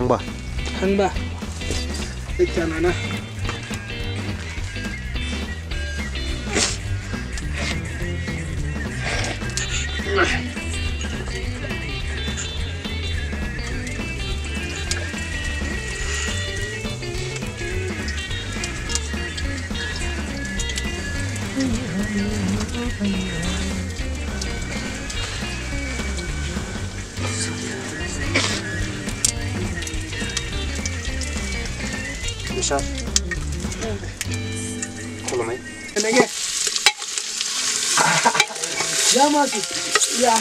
Hangba. Hangba. Ikan mana? Besar. Kalau main. Lagi. Ya masih. Ya.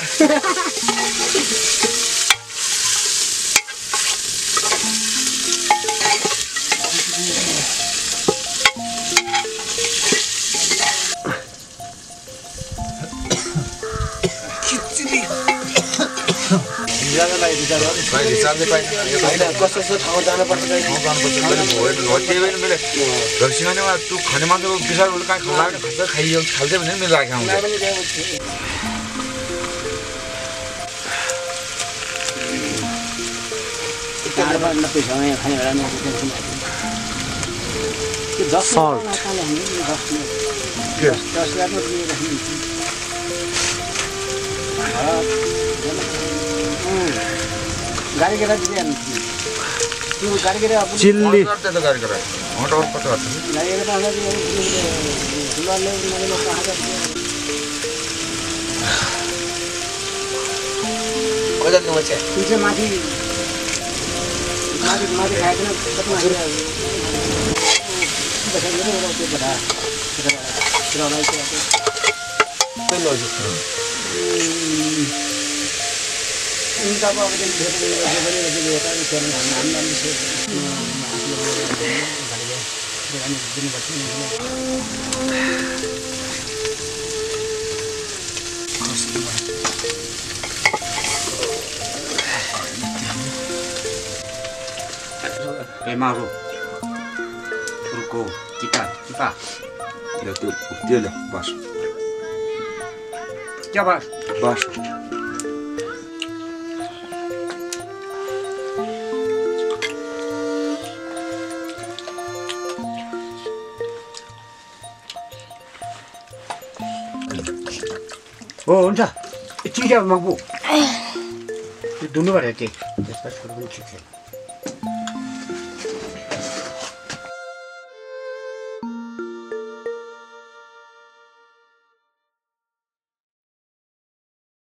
Jangan lagi bicara. Baik, sampai baik. Kos ठाउँ जानु पर्छ ठाउँ जानुपर्छ मैले भयो त्यही भएर मैले रक्सीमाने तँ खाने मान्छेको विचारहरू कहाँ खाला खान्छ खाइयो खाल्दै भने मेरो लागि आउँछ Salt. Good. गाड़ी के रख दिया तू गाड़ी के अपन Chilli. करते तो गाड़ी करा हट और पता है गाड़ी के पास दुआ ले मेरे लोग कहां जाते हैं Kodan ni macam. पीछे माटी माटी माटी खाए ना कितना है बता दे वो तो बता चलो ना इसे Koy logic. इनका बाप दिन भेट बड़े होता है कि नाम नाम से दिन Maru. Ruko kita. Ya tu dia lah bas. क्या बात Bas. ओ हुन्छ ठीक है मगबू दुनु भरे के त्यसपछि पनि ठिक छ